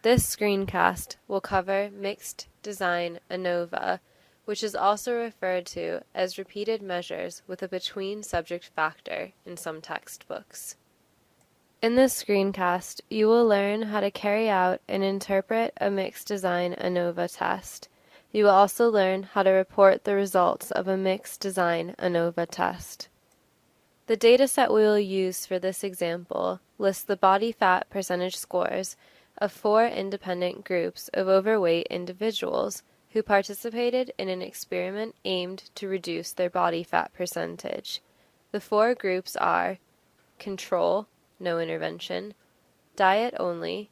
This screencast will cover mixed design ANOVA, which is also referred to as repeated measures with a between-subject factor in some textbooks. In this screencast, you will learn how to carry out and interpret a mixed design ANOVA test. You will also learn how to report the results of a mixed design ANOVA test. The dataset we will use for this example lists the body fat percentage scores of 4 independent groups of overweight individuals who participated in an experiment aimed to reduce their body fat percentage. The 4 groups are control, no intervention, diet only,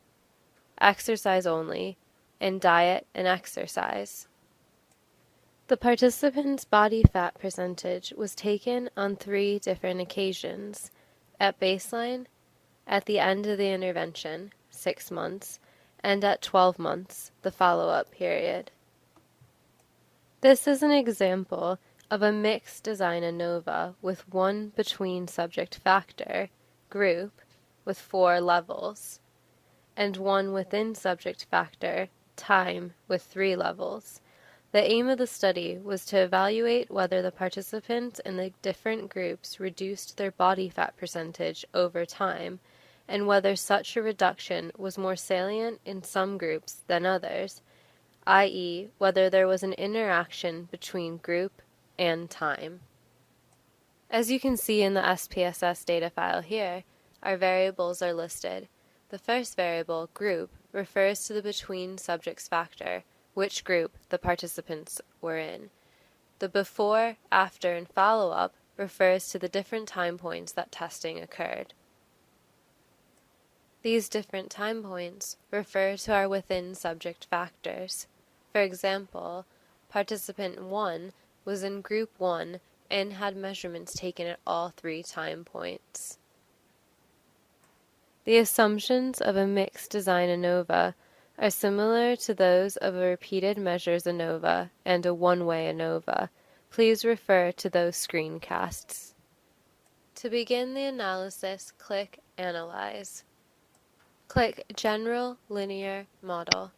exercise only, and diet and exercise. The participants' body fat percentage was taken on 3 different occasions: at baseline, at the end of the intervention, 6 months, and at 12 months, the follow-up period. This is an example of a mixed design ANOVA with one between-subject factor, group, with 4 levels, and one within-subject factor, time, with 3 levels. The aim of the study was to evaluate whether the participants in the different groups reduced their body fat percentage over time, and whether such a reduction was more salient in some groups than others, i.e., whether there was an interaction between group and time. As you can see in the SPSS data file here, our variables are listed. The first variable, group, refers to the between subjects factor, which group the participants were in. The before, after, and follow-up refers to the different time points that testing occurred. These different time points refer to our within subject factors. For example, participant 1 was in group 1 and had measurements taken at all 3 time points. The assumptions of a mixed design ANOVA are similar to those of a repeated measures ANOVA and a one-way ANOVA. Please refer to those screencasts. To begin the analysis, click Analyze. Click General Linear Model.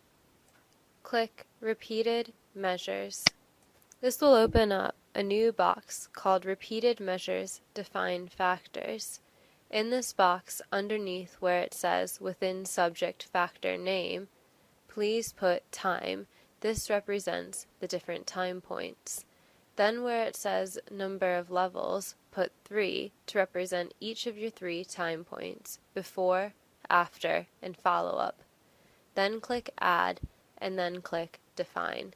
Click Repeated Measures. This will open up a new box called Repeated Measures Define Factors. In this box, underneath where it says Within Subject Factor Name, please put time. This represents the different time points. Then where it says Number of Levels, put 3 to represent each of your 3 time points, before, after, and follow-up. Then click Add, and then click Define.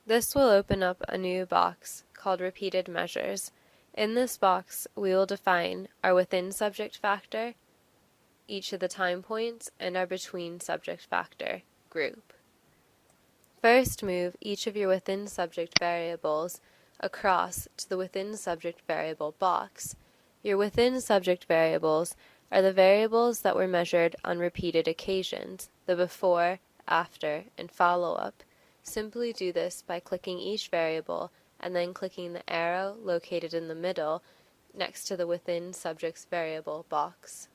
This will open up a new box called Repeated Measures. In this box, we will define our within subject factor, each of the time points, and our between subject factor, group. First, move each of your within subject variables across to the within subject variable box. Your within subject variables are the variables that were measured on repeated occasions, the before, after, and follow-up. Simply do this by clicking each variable and then clicking the arrow located in the middle next to the within subjects variable box.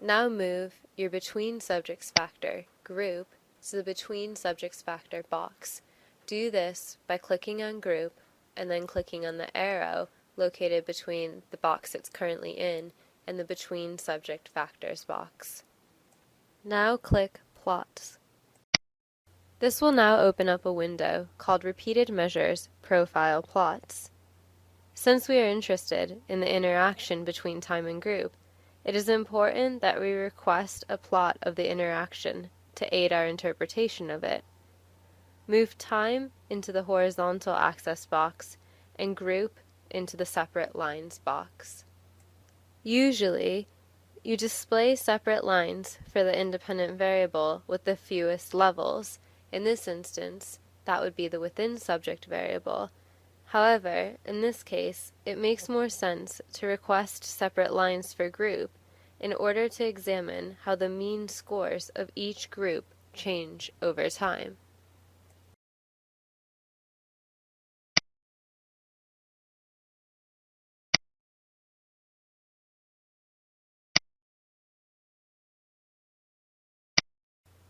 Now move your between subjects factor group to the between subjects factor box. Do this by clicking on group and then clicking on the arrow located between the box it's currently in and the between subject factors box. Now click Plots. This will now open up a window called Repeated Measures Profile Plots. Since we are interested in the interaction between time and group, it is important that we request a plot of the interaction to aid our interpretation of it. Move time into the horizontal axis box and group into the separate lines box. Usually, You display separate lines for the independent variable with the fewest levels. In this instance, that would be the within subject variable. However, in this case, it makes more sense to request separate lines for group in order to examine how the mean scores of each group change over time.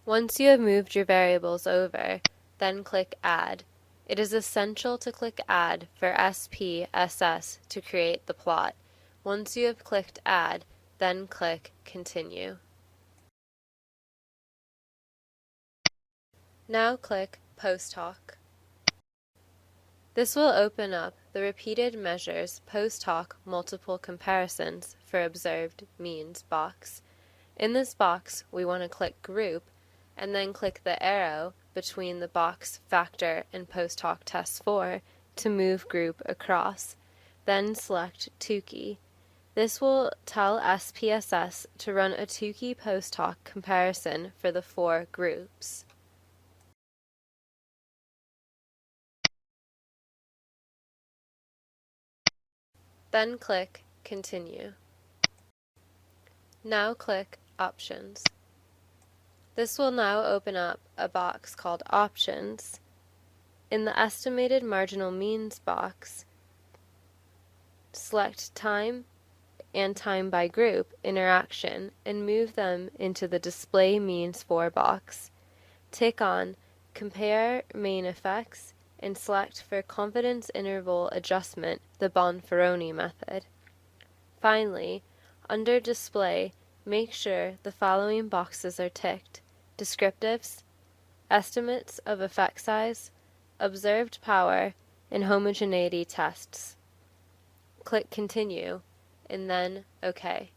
Once you have moved your variables over, then click Add. It is essential to click Add for SPSS to create the plot. Once you have clicked Add, then click Continue. Now click Post Hoc. This will open up the Repeated Measures Post Hoc Multiple Comparisons for Observed Means box. In this box, we want to click Group, and then click the arrow between the box Factor and Post Hoc Test 4 to move group across. Then select Tukey. This will tell SPSS to run a Tukey post hoc comparison for the 4 groups. Then click Continue. Now click Options. This will now open up a box called Options. In the Estimated Marginal Means box, select Time and Time by Group interaction and move them into the Display Means For box. Tick on Compare Main Effects and select for Confidence Interval Adjustment the Bonferroni method. Finally, under Display, make sure the following boxes are ticked: Descriptives, Estimates of Effect Size, Observed Power, and Homogeneity Tests. Click Continue, and then OK.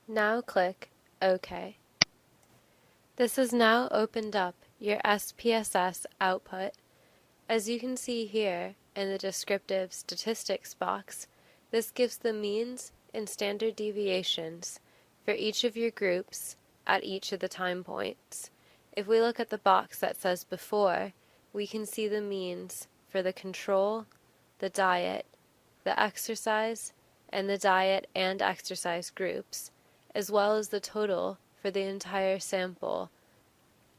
Now click OK. This has now opened up your SPSS output. As you can see here in the Descriptive Statistics box, this gives the means and standard deviations for each of your groups at each of the time points. If we look at the box that says Before, we can see the means for the control, the diet, the exercise, and the diet and exercise groups, as well as the total for the entire sample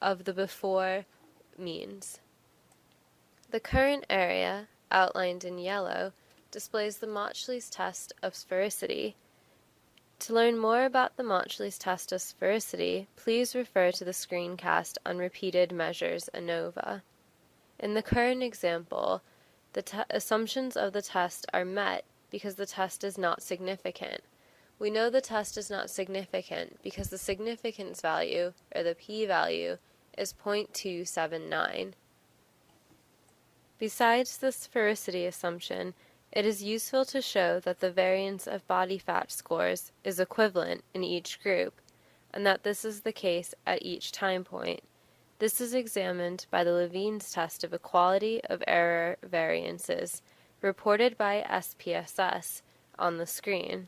of the before means. The current area, outlined in yellow, displays the Mauchly's test of sphericity. To learn more about the Mauchly's test of sphericity, please refer to the screencast on repeated measures ANOVA. In the current example, the assumptions of the test are met because the test is not significant. We know the test is not significant because the significance value, or the p-value, is 0.279. Besides the sphericity assumption, it is useful to show that the variance of body fat scores is equivalent in each group, and that this is the case at each time point. This is examined by the Levene's test of equality of error variances, reported by SPSS on the screen.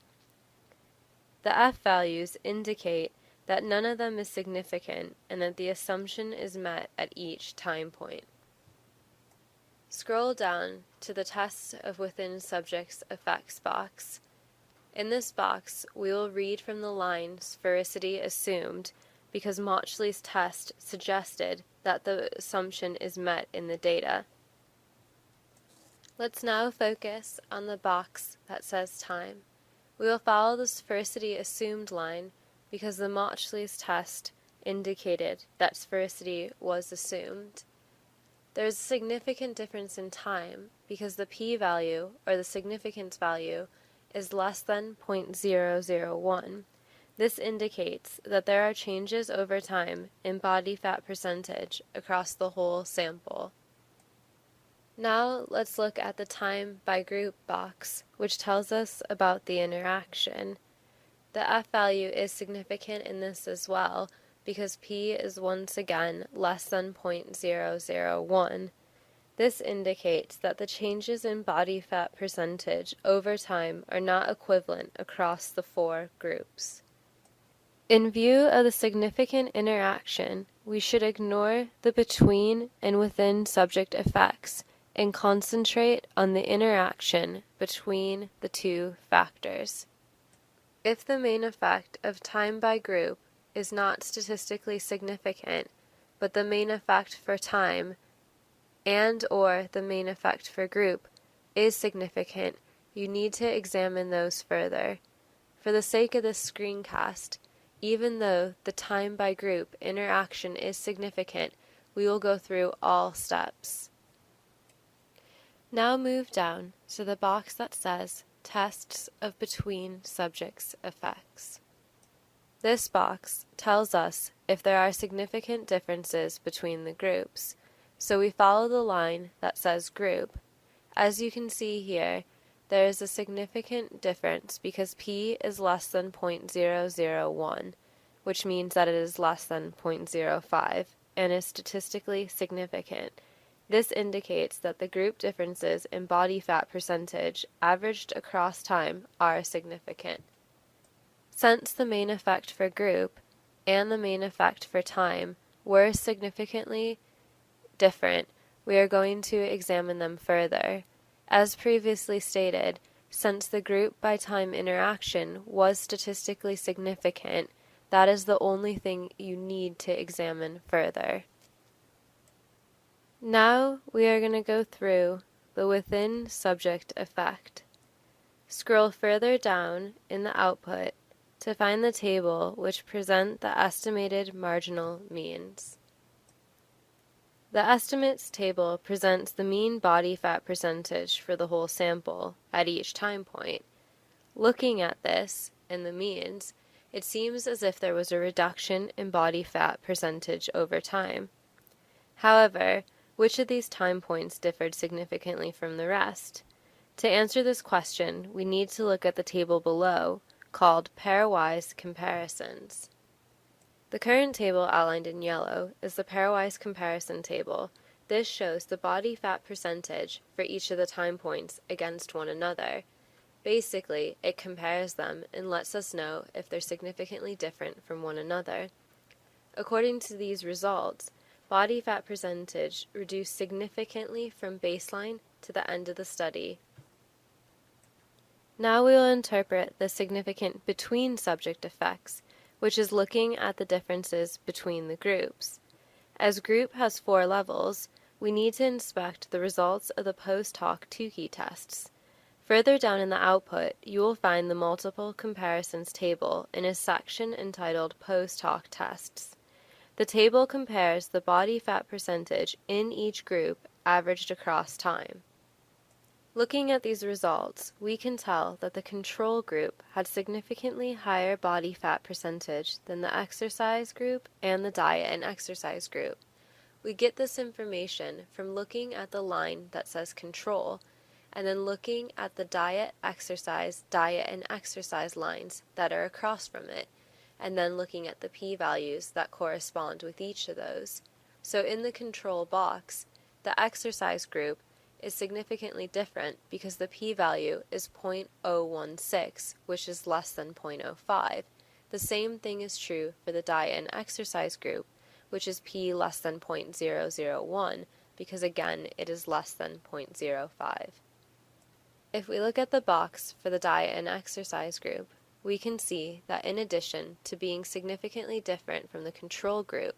The f-values indicate that none of them is significant and that the assumption is met at each time point. Scroll down to the Tests of Within Subjects Effects box. In this box, we will read from the line sphericity assumed because Mauchly's test suggested that the assumption is met in the data. Let's now focus on the box that says time. We will follow the sphericity assumed line because the Mauchly's test indicated that sphericity was assumed. There is a significant difference in time because the p-value, or the significance value, is less than 0.001. This indicates that there are changes over time in body fat percentage across the whole sample. Now let's look at the time by group box, which tells us about the interaction. The F value is significant in this as well, because P is once again less than 0.001. This indicates that the changes in body fat percentage over time are not equivalent across the 4 groups. In view of the significant interaction, we should ignore the between and within subject effects and concentrate on the interaction between the 2 factors. If the main effect of time by group is not statistically significant, but the main effect for time and/or the main effect for group is significant, you need to examine those further. For the sake of this screencast, even though the time by group interaction is significant, we will go through all steps. Now move down to the box that says Tests of Between Subjects Effects. This box tells us if there are significant differences between the groups, so we follow the line that says group. As you can see here, there is a significant difference because P is less than 0.001, which means that it is less than 0.05 and is statistically significant. This indicates that the group differences in body fat percentage averaged across time are significant. Since the main effect for group and the main effect for time were significantly different, we are going to examine them further. As previously stated, since the group by time interaction was statistically significant, that is the only thing you need to examine further. Now we are going to go through the within subject effect. Scroll further down in the output to find the table which present the estimated marginal means. The estimates table presents the mean body fat percentage for the whole sample at each time point. Looking at this and the means, it seems as if there was a reduction in body fat percentage over time. However, which of these time points differed significantly from the rest? To answer this question, we need to look at the table below, called pairwise comparisons. The current table outlined in yellow is the pairwise comparison table. This shows the body fat percentage for each of the time points against one another. Basically, it compares them and lets us know if they're significantly different from one another. According to these results, body fat percentage reduced significantly from baseline to the end of the study. Now we will interpret the significant between subject effects, which is looking at the differences between the groups. As group has 4 levels, we need to inspect the results of the post hoc Tukey tests. Further down in the output, you will find the multiple comparisons table in a section entitled Post hoc tests. The table compares the body fat percentage in each group averaged across time. Looking at these results, we can tell that the control group had significantly higher body fat percentage than the exercise group and the diet and exercise group. We get this information from looking at the line that says control, and then looking at the diet, and exercise lines that are across from it, and then looking at the p-values that correspond with each of those. So in the control box, the exercise group is significantly different because the p-value is 0.016, which is less than 0.05. The same thing is true for the diet and exercise group, which is p less than 0.001, because again it is less than 0.05. If we look at the box for the diet and exercise group, we can see that in addition to being significantly different from the control group,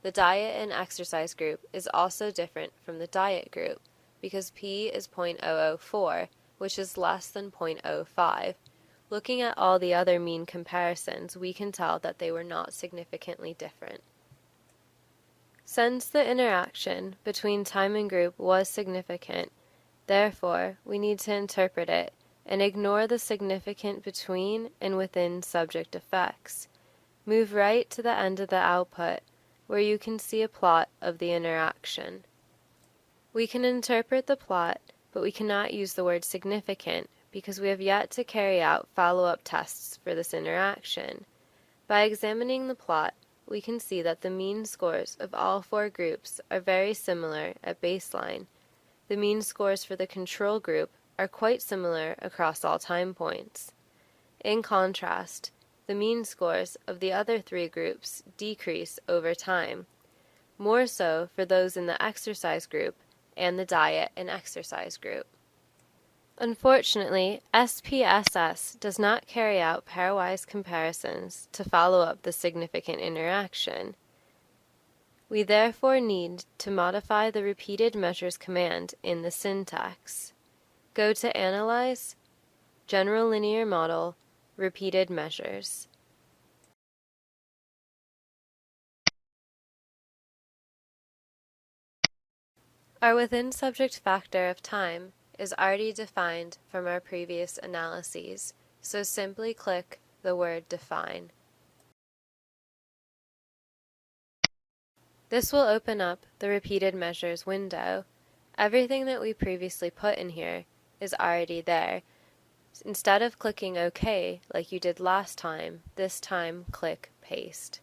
the diet and exercise group is also different from the diet group, because p is 0.004, which is less than 0.05. Looking at all the other mean comparisons, we can tell that they were not significantly different. Since the interaction between time and group was significant, therefore we need to interpret it and ignore the significant between and within subject effects. Move right to the end of the output, where you can see a plot of the interaction. We can interpret the plot, but we cannot use the word significant because we have yet to carry out follow-up tests for this interaction. By examining the plot, we can see that the mean scores of all four groups are very similar at baseline. The mean scores for the control group are quite similar across all time points. In contrast, the mean scores of the other three groups decrease over time, more so for those in the exercise group and the diet and exercise group. Unfortunately, SPSS does not carry out pairwise comparisons to follow up the significant interaction. We therefore need to modify the repeated measures command in the syntax. Go to Analyze, General Linear Model, Repeated Measures. Our within subject factor of time is already defined from our previous analyses, so simply click the word Define. This will open up the Repeated Measures window. Everything that we previously put in here is already there. Instead of clicking OK like you did last time, this time click Paste.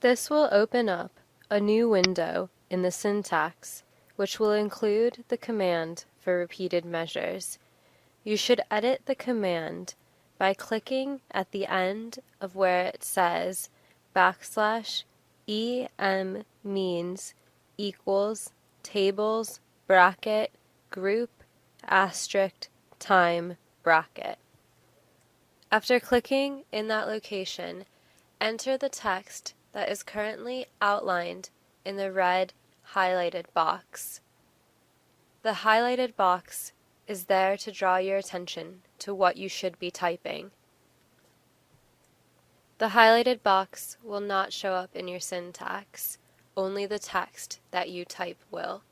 This will open up a new window in the syntax, which will include the command for repeated measures. You should edit the command by clicking at the end of where it says \em means equals tables bracket group asterisk time bracket. After clicking in that location, enter the text that is currently outlined in the red highlighted box. The highlighted box is there to draw your attention to what you should be typing. The highlighted box will not show up in your syntax, only the text that you type will.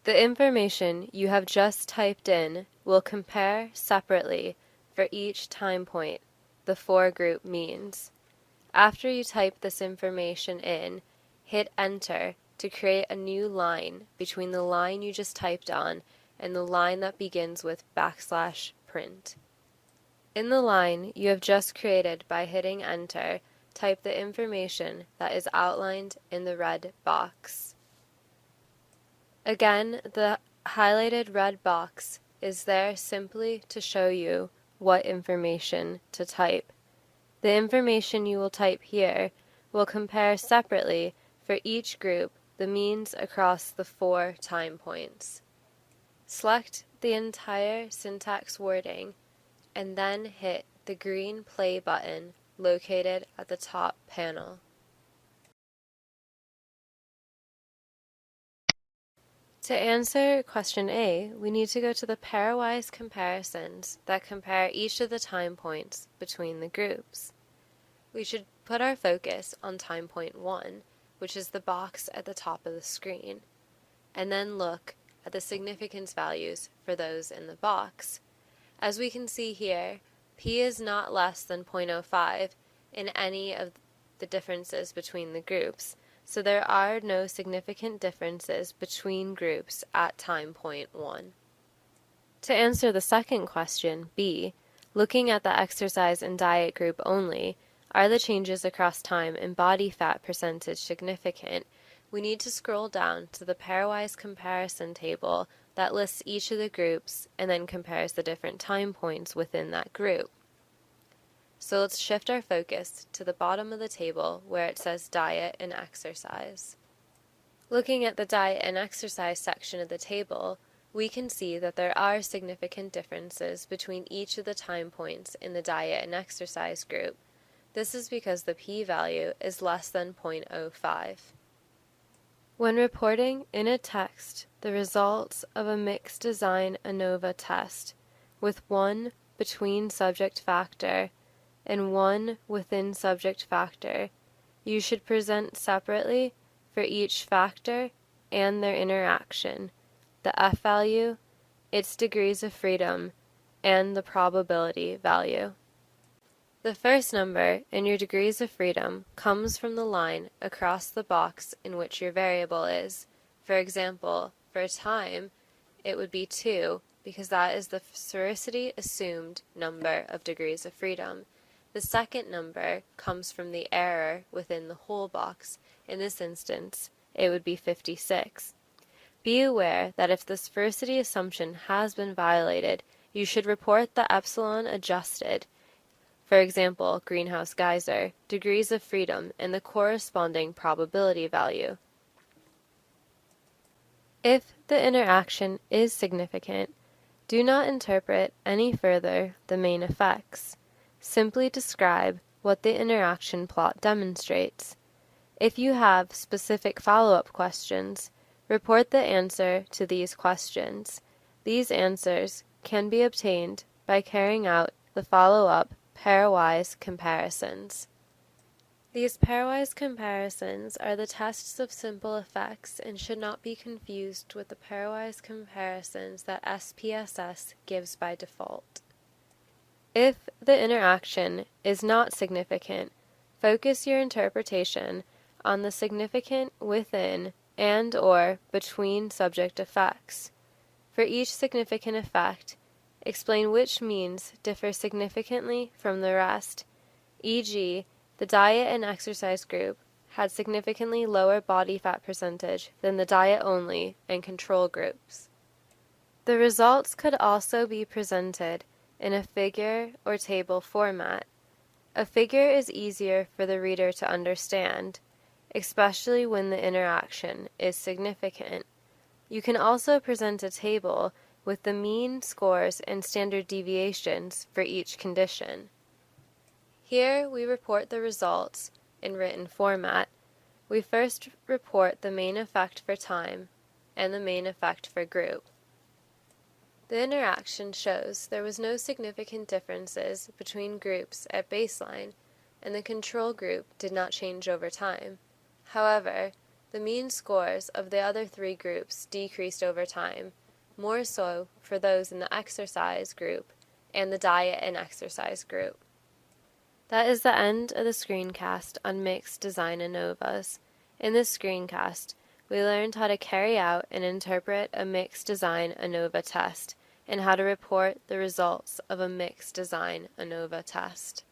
The information you have just typed in will compare separately for each time point the four group means. After you type this information in, hit Enter to create a new line between the line you just typed on and the line that begins with \print. In the line you have just created by hitting Enter, type the information that is outlined in the red box. Again, the highlighted red box is there simply to show you what information to type. The information you will type here will compare separately for each group the means across the four time points. Select the entire syntax wording and then hit the green play button located at the top panel. To answer question A, we need to go to the pairwise comparisons that compare each of the time points between the groups. We should put our focus on time point 1, which is the box at the top of the screen, and then look at the significance values for those in the box. As we can see here, P is not less than 0.05 in any of the differences between the groups, so there are no significant differences between groups at time point 1. To answer the second question, B, looking at the exercise and diet group only, are the changes across time and body fat percentage significant? We need to scroll down to the pairwise comparison table that lists each of the groups and then compares the different time points within that group. So let's shift our focus to the bottom of the table where it says diet and exercise. Looking at the diet and exercise section of the table, we can see that there are significant differences between each of the time points in the diet and exercise group. This is because the p-value is less than 0.05. When reporting in a text the results of a mixed design ANOVA test with one between subject factor, and one within subject factor. You should present separately for each factor and their interaction, the f-value, its degrees of freedom, and the probability value. The first number in your degrees of freedom comes from the line across the box in which your variable is. For example, for time, it would be 2 because that is the sphericity assumed number of degrees of freedom. The second number comes from the error within the whole box. In this instance, it would be 56. Be aware that if the sphericity assumption has been violated, you should report the epsilon adjusted, for example, greenhouse geyser, degrees of freedom, and the corresponding probability value. If the interaction is significant, do not interpret any further the main effects. Simply describe what the interaction plot demonstrates. If you have specific follow-up questions, report the answer to these questions. These answers can be obtained by carrying out the follow-up pairwise comparisons. These pairwise comparisons are the tests of simple effects and should not be confused with the pairwise comparisons that SPSS gives by default. If the interaction is not significant, focus your interpretation on the significant within and/or between subject effects. For each significant effect, explain which means differ significantly from the rest, e.g., the diet and exercise group had significantly lower body fat percentage than the diet-only and control groups. The results could also be presented in a figure or table format. A figure is easier for the reader to understand, especially when the interaction is significant. You can also present a table with the mean, scores, and standard deviations for each condition. Here we report the results in written format. We first report the main effect for time and the main effect for group. The interaction shows there was no significant differences between groups at baseline, and the control group did not change over time. However, the mean scores of the other three groups decreased over time, more so for those in the exercise group and the diet and exercise group. That is the end of the screencast on mixed design ANOVAs. In this screencast, we learned how to carry out and interpret a mixed design ANOVA test and how to report the results of a mixed design ANOVA test.